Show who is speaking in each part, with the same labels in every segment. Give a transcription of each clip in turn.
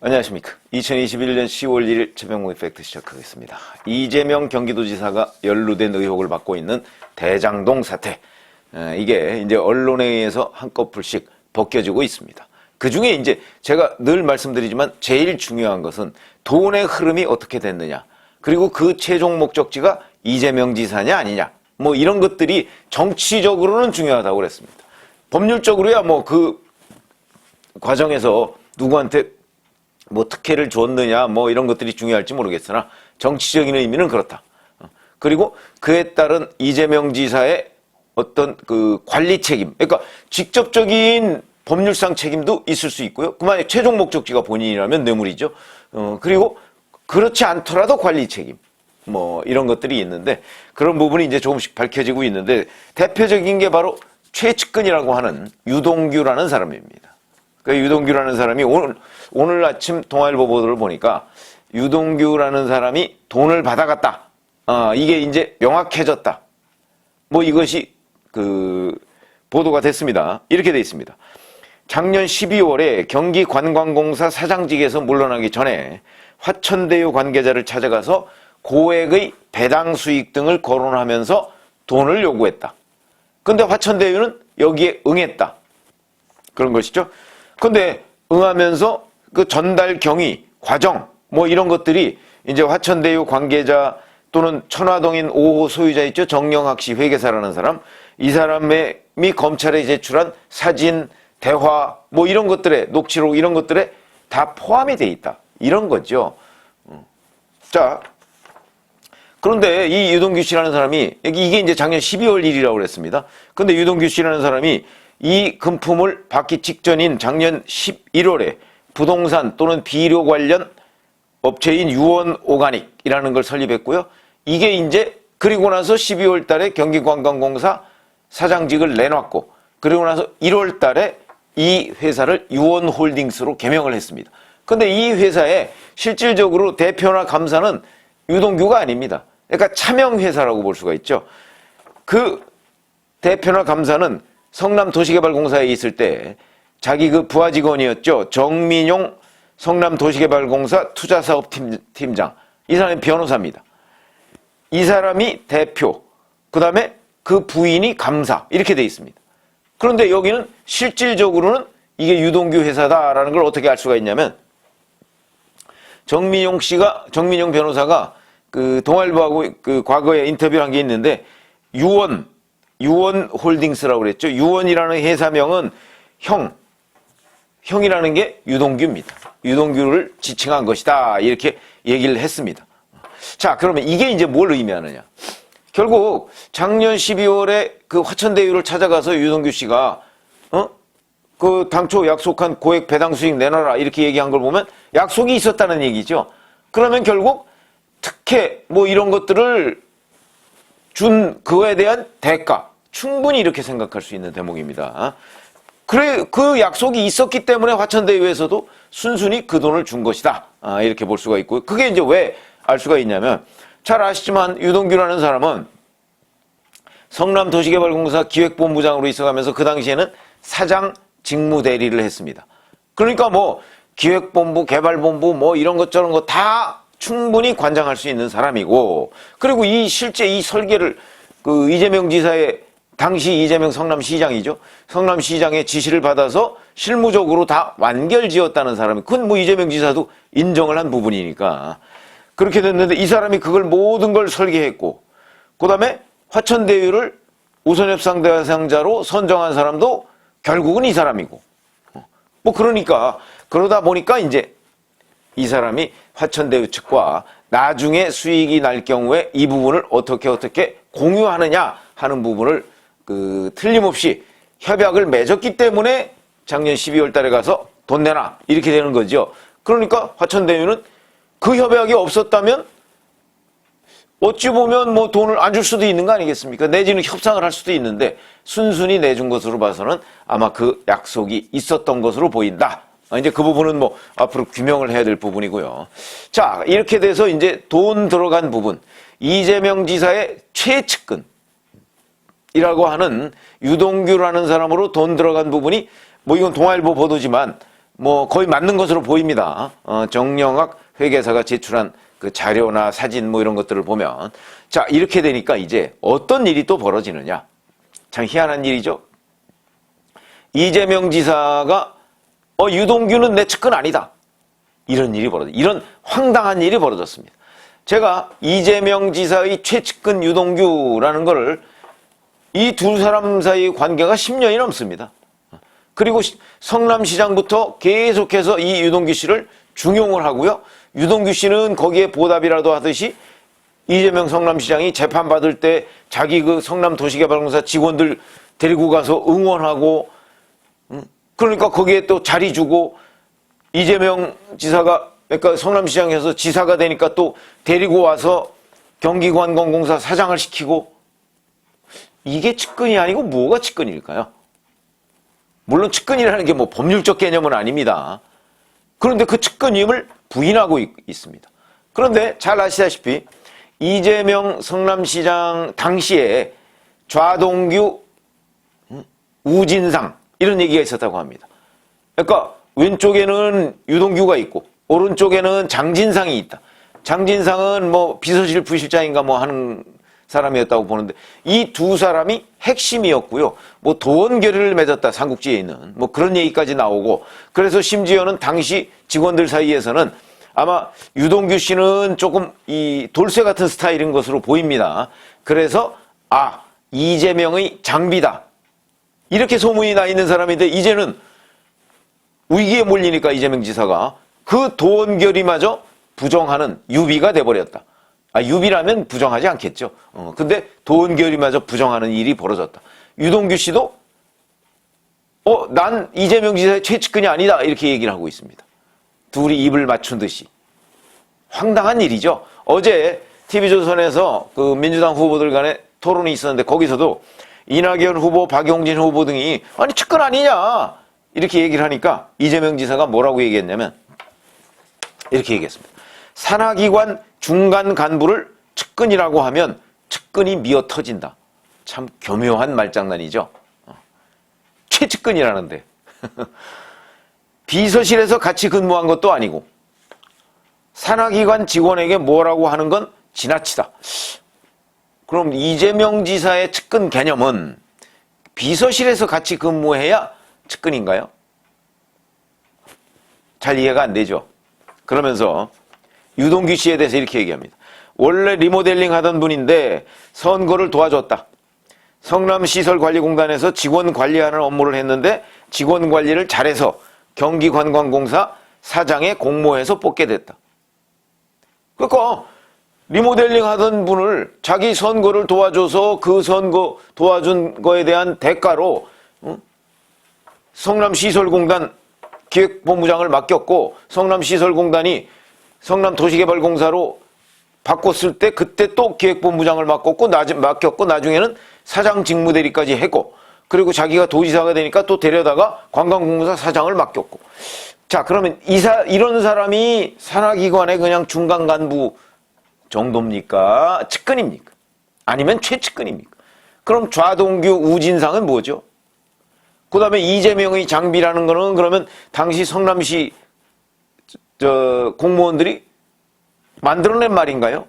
Speaker 1: 안녕하십니까. 2021년 10월 1일 최병무의 팩트 시작하겠습니다. 이재명 경기도지사가 연루된 의혹을 받고 있는 대장동 사태. 이게 이제 언론에 의해서 한꺼풀씩 벗겨지고 있습니다. 그 중에 이제 제가 늘 말씀드리지만 제일 중요한 것은 돈의 흐름이 어떻게 됐느냐. 그리고 그 최종 목적지가 이재명 지사냐 아니냐. 뭐 이런 것들이 정치적으로는 중요하다고 그랬습니다. 법률적으로야 뭐 그 과정에서 누구한테 뭐 특혜를 줬느냐 뭐 이런 것들이 중요할지 모르겠으나 정치적인 의미는 그렇다. 그리고 그에 따른 이재명 지사의 어떤 그 관리 책임, 그러니까 직접적인 법률상 책임도 있을 수 있고요. 그만약 최종 목적지가 본인이라면 뇌물이죠. 그리고 그렇지 않더라도 관리 책임, 뭐 이런 것들이 있는데 그런 부분이 이제 조금씩 밝혀지고 있는데 대표적인 게 바로 최측근이라고 하는 유동규라는 사람입니다. 그 유동규라는 사람이 오늘 아침 동아일보 보도를 보니까 유동규라는 사람이 돈을 받아갔다. 이게 이제 명확해졌다. 뭐 이것이 그 보도가 됐습니다. 이렇게 돼 있습니다. 작년 12월에 경기관광공사 사장직에서 물러나기 전에 화천대유 관계자를 찾아가서 고액의 배당 수익 등을 거론하면서 돈을 요구했다. 근데 화천대유는 여기에 응했다. 그런 것이죠. 근데 응하면서 그 전달 경위, 과정, 뭐 이런 것들이 이제 화천대유 관계자 또는 천화동인 5호 소유자 있죠. 정영학 씨 회계사라는 사람. 이 사람이 검찰에 제출한 사진, 대화, 뭐 이런 것들에, 녹취록 이런 것들에 다 포함이 돼 있다. 이런 거죠. 자, 그런데 이 유동규 씨라는 사람이, 이게 이제 작년 12월 1일이라고 그랬습니다. 근데 유동규 씨라는 사람이 이 금품을 받기 직전인 작년 11월에 부동산 또는 비료 관련 업체인 유원 오가닉이라는 걸 설립했고요. 이게 이제 그리고 나서 12월 달에 경기관광공사 사장직을 내놨고 그리고 나서 1월 달에 이 회사를 유원홀딩스로 개명을 했습니다. 근데 이 회사에 실질적으로 대표나 감사는 유동규가 아닙니다. 그러니까 차명회사라고 볼 수가 있죠. 그 대표나 감사는 성남도시개발공사에 있을 때 자기 그 부하 직원이었죠. 정민용 성남도시개발공사 투자사업팀장. 이 사람이 변호사입니다. 이 사람이 대표, 그 다음에 그 부인이 감사 이렇게 돼 있습니다. 그런데 여기는 실질적으로는 이게 유동규 회사다라는 걸 어떻게 알 수가 있냐면 정민용 변호사가 그 동아일보하고 그 과거에 인터뷰를 한 게 있는데 유원홀딩스라고 그랬죠. 유원이라는 회사명은 형이라는 게 유동규입니다. 유동규를 지칭한 것이다. 이렇게 얘기를 했습니다. 자, 그러면 이게 이제 뭘 의미하느냐. 결국 작년 12월에 그 화천대유를 찾아가서 유동규 씨가 그 당초 약속한 고액 배당 수익 내놔라 이렇게 얘기한 걸 보면 약속이 있었다는 얘기죠. 그러면 결국 특혜 뭐 이런 것들을 준 그거에 대한 대가 충분히 이렇게 생각할 수 있는 대목입니다. 그래 그 약속이 있었기 때문에 화천대유에서도 순순히 그 돈을 준 것이다. 이렇게 볼 수가 있고요. 그게 이제 왜 알 수가 있냐면 잘 아시지만 유동규라는 사람은 성남도시개발공사 기획본부장으로 있어가면서 그 당시에는 사장 직무대리를 했습니다. 그러니까 뭐 기획본부, 개발본부 뭐 이런 것 저런 거 다 충분히 관장할 수 있는 사람이고 그리고 실제 이 설계를 그 이재명 지사의 당시 이재명 성남시장이죠. 성남시장의 지시를 받아서 실무적으로 다 완결지었다는 사람이 그건 뭐 이재명 지사도 인정을 한 부분이니까 그렇게 됐는데 이 사람이 그걸 모든 걸 설계했고 그 다음에 화천대유를 우선협상 대상자로 선정한 사람도 결국은 이 사람이고 뭐 그러니까 그러다 보니까 이제 이 사람이 화천대유 측과 나중에 수익이 날 경우에 이 부분을 어떻게 공유하느냐 하는 부분을 그 틀림없이 협약을 맺었기 때문에 작년 12월 달에 가서 돈 내놔 이렇게 되는 거죠. 그러니까 화천대유는 그 협약이 없었다면 어찌 보면 뭐 돈을 안 줄 수도 있는 거 아니겠습니까? 내지는 협상을 할 수도 있는데 순순히 내준 것으로 봐서는 아마 그 약속이 있었던 것으로 보인다. 이제 그 부분은 뭐 앞으로 규명을 해야 될 부분이고요. 자, 이렇게 돼서 이제 돈 들어간 부분. 이재명 지사의 최측근이라고 하는 유동규라는 사람으로 돈 들어간 부분이 뭐 이건 동아일보 보도지만 뭐 거의 맞는 것으로 보입니다. 정영학 회계사가 제출한 그 자료나 사진 뭐 이런 것들을 보면, 자, 이렇게 되니까 이제 어떤 일이 또 벌어지느냐. 참 희한한 일이죠. 이재명 지사가 유동규는 내 측근 아니다, 이런 일이 이런 황당한 일이 벌어졌습니다. 제가 이재명 지사의 최측근 유동규라는 거를, 이 두 사람 사이의 관계가 10년이 넘습니다. 그리고 성남시장부터 계속해서 이 유동규 씨를 중용을 하고요. 유동규 씨는 거기에 보답이라도 하듯이 이재명 성남시장이 재판받을 때 자기 그 성남도시개발공사 직원들 데리고 가서 응원하고, 그러니까 거기에 또 자리 주고, 이재명 지사가, 그러니까 성남시장에서 지사가 되니까 또 데리고 와서 경기관광공사 사장을 시키고, 이게 측근이 아니고 뭐가 측근일까요? 물론 측근이라는 게 뭐 법률적 개념은 아닙니다. 그런데 그 측근임을 부인하고 있습니다. 그런데 잘 아시다시피 이재명 성남시장 당시에 좌동규, 우진상 이런 얘기가 있었다고 합니다. 그러니까 왼쪽에는 유동규가 있고 오른쪽에는 장진상이 있다. 장진상은 뭐 비서실 부실장인가 뭐 하는 사람이었다고 보는데, 이 두 사람이 핵심이었고요. 뭐 도원 결의를 맺었다, 삼국지에 있는 뭐 그런 얘기까지 나오고, 그래서 심지어는 당시 직원들 사이에서는 아마 유동규 씨는 조금 이 돌쇠 같은 스타일인 것으로 보입니다. 그래서 이재명의 장비다, 이렇게 소문이 나 있는 사람인데, 이제는 위기에 몰리니까 이재명 지사가 그 도원 결의마저 부정하는 유비가 돼버렸다. 유비라면 부정하지 않겠죠. 근데 도원 결의마저 부정하는 일이 벌어졌다. 유동규 씨도 난 이재명 지사의 최측근이 아니다, 이렇게 얘기를 하고 있습니다. 둘이 입을 맞춘 듯이. 황당한 일이죠. 어제 TV조선에서 그 민주당 후보들 간에 토론이 있었는데, 거기서도 이낙연 후보, 박용진 후보 등이 아니 측근 아니냐 이렇게 얘기를 하니까 이재명 지사가 뭐라고 얘기했냐면 이렇게 얘기했습니다. 산하기관 중간 간부를 측근이라고 하면 측근이 미어 터진다. 참 교묘한 말장난이죠. 최측근이라는데 비서실에서 같이 근무한 것도 아니고 산하기관 직원에게 뭐라고 하는 건 지나치다. 그럼 이재명 지사의 측근 개념은 비서실에서 같이 근무해야 측근인가요? 잘 이해가 안 되죠. 그러면서 유동규 씨에 대해서 이렇게 얘기합니다. 원래 리모델링 하던 분인데 선거를 도와줬다. 성남시설관리공단에서 직원 관리하는 업무를 했는데 직원 관리를 잘해서 경기관광공사 사장에 공모해서 뽑게 됐다. 그러니까 리모델링 하던 분을 자기 선거를 도와줘서 그 선거 도와준 거에 대한 대가로 성남시설공단 기획본부장을 맡겼고, 성남시설공단이 성남도시개발공사로 바꿨을 때 그때 또 기획본부장을 맡겼고 나중에는 사장 직무대리까지 했고, 그리고 자기가 도지사가 되니까 또 데려다가 관광공사 사장을 맡겼고. 자, 그러면 이런 사람이 산하기관의 그냥 중간 간부 정도입니까? 측근입니까? 아니면 최측근입니까? 그럼 좌동규, 우진상은 뭐죠? 그 다음에 이재명의 장비라는 거는 그러면 당시 성남시 공무원들이 만들어낸 말인가요?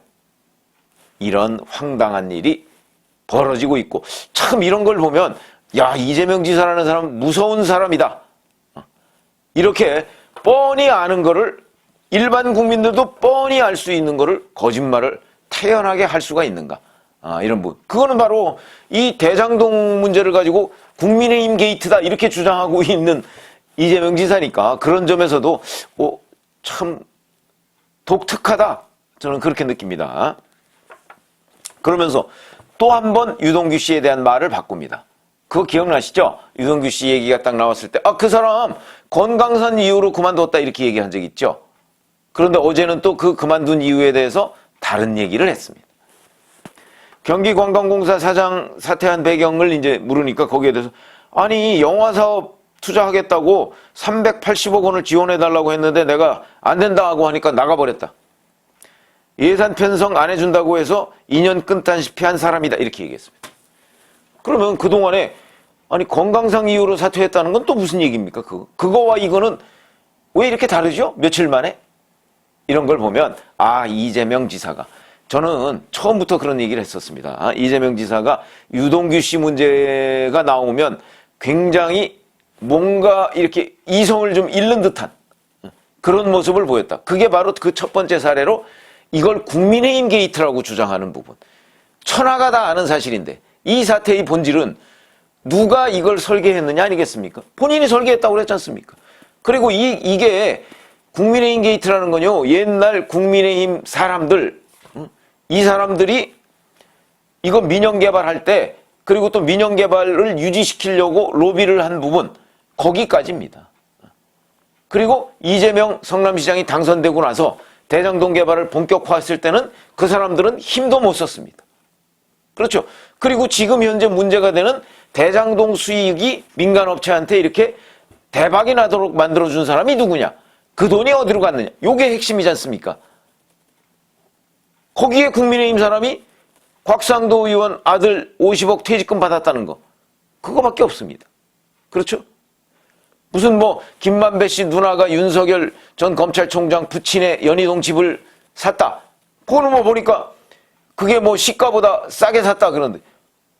Speaker 1: 이런 황당한 일이 벌어지고 있고, 참 이런 걸 보면 이재명 지사라는 사람 무서운 사람이다, 이렇게 뻔히 아는 거를, 일반 국민들도 뻔히 알 수 있는 거를 거짓말을 태연하게 할 수가 있는가, 이런 분. 그거는 바로 이 대장동 문제를 가지고 국민의힘 게이트다 이렇게 주장하고 있는 이재명 지사니까, 그런 점에서도 참 독특하다, 저는 그렇게 느낍니다. 그러면서 또 한 번 유동규 씨에 대한 말을 바꿉니다. 그거 기억나시죠? 유동규 씨 얘기가 딱 나왔을 때 그 사람 건강상 이유로 그만뒀다 이렇게 얘기한 적 있죠. 그런데 어제는 또 그 그만둔 이유에 대해서 다른 얘기를 했습니다. 경기관광공사 사장 사퇴한 배경을 이제 물으니까 거기에 대해서 아니 영화사업 투자하겠다고 380억 원을 지원해달라고 했는데 내가 안 된다고 하니까 나가버렸다. 예산 편성 안 해준다고 해서 2년 끈다시피 한 사람이다 이렇게 얘기했습니다. 그러면 그동안에 아니 건강상 이유로 사퇴했다는 건 또 무슨 얘기입니까? 그거와 이거는 왜 이렇게 다르죠? 며칠 만에? 이런 걸 보면 이재명 지사가, 저는 처음부터 그런 얘기를 했었습니다. 이재명 지사가 유동규 씨 문제가 나오면 굉장히 뭔가 이렇게 이성을 좀 잃는 듯한 그런 모습을 보였다. 그게 바로 그 첫 번째 사례로 이걸 국민의힘 게이트라고 주장하는 부분. 천하가 다 아는 사실인데 이 사태의 본질은 누가 이걸 설계했느냐 아니겠습니까? 본인이 설계했다고 그랬지 않습니까? 그리고 이게 국민의힘 게이트라는 건요, 옛날 국민의힘 사람들, 이 사람들이 이거 민영 개발할 때, 그리고 또 민영 개발을 유지시키려고 로비를 한 부분, 거기까지입니다. 그리고 이재명 성남시장이 당선되고 나서 대장동 개발을 본격화했을 때는 그 사람들은 힘도 못 썼습니다. 그렇죠. 그리고 지금 현재 문제가 되는 대장동 수익이 민간업체한테 이렇게 대박이 나도록 만들어준 사람이 누구냐? 그 돈이 어디로 갔느냐? 요게 핵심이지 않습니까? 거기에 국민의힘 사람이 곽상도 의원 아들 50억 퇴직금 받았다는 거, 그거밖에 없습니다. 그렇죠? 무슨 김만배 씨 누나가 윤석열 전 검찰총장 부친의 연희동 집을 샀다. 그거는 보니까 그게 시가보다 싸게 샀다 그러는데,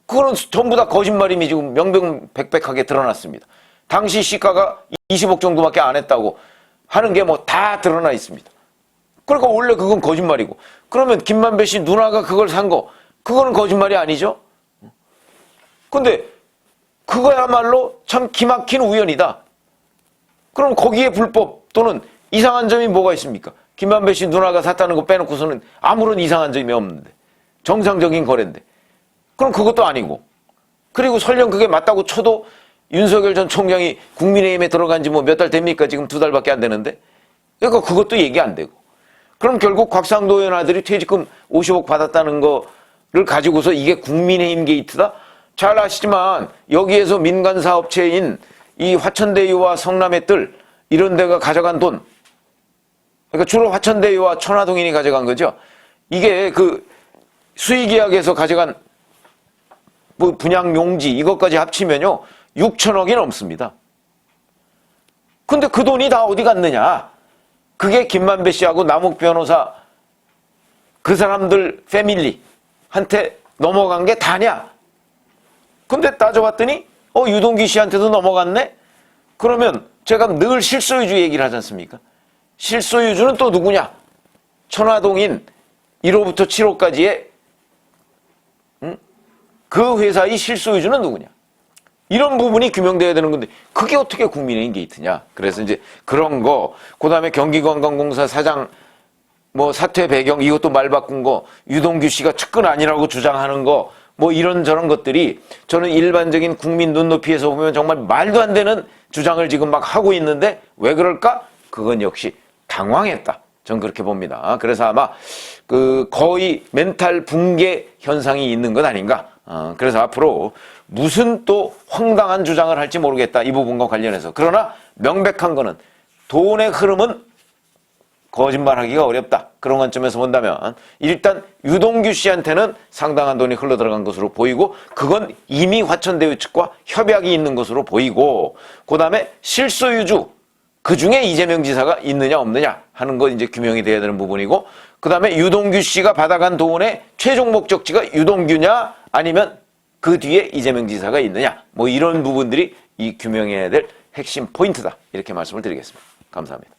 Speaker 1: 그거는 전부 다 거짓말임이 지금 명명백백하게 드러났습니다. 당시 시가가 20억 정도밖에 안 했다고 하는 게 다 드러나 있습니다. 그러니까 원래 그건 거짓말이고, 그러면 김만배 씨 누나가 그걸 산 거, 그거는 거짓말이 아니죠? 근데 그거야말로 참 기막힌 우연이다. 그럼 거기에 불법 또는 이상한 점이 뭐가 있습니까? 김만배 씨 누나가 샀다는 거 빼놓고서는 아무런 이상한 점이 없는데, 정상적인 거래인데, 그럼 그것도 아니고, 그리고 설령 그게 맞다고 쳐도 윤석열 전 총장이 국민의힘에 들어간 지 몇 달 됩니까? 지금 2달밖에 안 되는데. 그러니까 그것도 얘기 안 되고. 그럼 결국 곽상도 의원 아들이 퇴직금 50억 받았다는 거를 가지고서 이게 국민의힘 게이트다? 잘 아시지만 여기에서 민간사업체인 이 화천대유와 성남의뜰 이런 데가 가져간 돈, 그러니까 주로 화천대유와 천화동인이 가져간 거죠. 이게 그 수의계약에서 가져간 분양 용지 이것까지 합치면요 6천억이 넘습니다. 근데 그 돈이 다 어디 갔느냐? 그게 김만배 씨하고 남욱 변호사 그 사람들 패밀리한테 넘어간 게 다냐? 근데 따져봤더니 유동규 씨한테도 넘어갔네? 그러면 제가 늘 실소유주 얘기를 하지 않습니까? 실소유주는 또 누구냐? 천화동인 1호부터 7호까지의 그 회사의 실소유주는 누구냐? 이런 부분이 규명돼야 되는 건데 그게 어떻게 국민의힘 게이트냐? 그래서 이제 그런 거, 그다음에 경기관광공사 사장 사퇴 배경 이것도 말 바꾼 거, 유동규 씨가 측근 아니라고 주장하는 거, 이런저런 것들이 저는 일반적인 국민 눈높이에서 보면 정말 말도 안 되는 주장을 지금 막 하고 있는데 왜 그럴까? 그건 역시 당황했다. 전 그렇게 봅니다. 그래서 아마 거의 멘탈 붕괴 현상이 있는 것 아닌가. 그래서 앞으로 무슨 또 황당한 주장을 할지 모르겠다. 이 부분과 관련해서. 그러나 명백한 거는 돈의 흐름은 거짓말하기가 어렵다. 그런 관점에서 본다면 일단 유동규 씨한테는 상당한 돈이 흘러들어간 것으로 보이고 그건 이미 화천대유 측과 협약이 있는 것으로 보이고, 그 다음에 실소유주 그중에 이재명 지사가 있느냐 없느냐 하는 거 이제 규명이 돼야 되는 부분이고, 그 다음에 유동규 씨가 받아간 돈의 최종 목적지가 유동규냐 아니면 그 뒤에 이재명 지사가 있느냐, 이런 부분들이 이 규명해야 될 핵심 포인트다. 이렇게 말씀을 드리겠습니다. 감사합니다.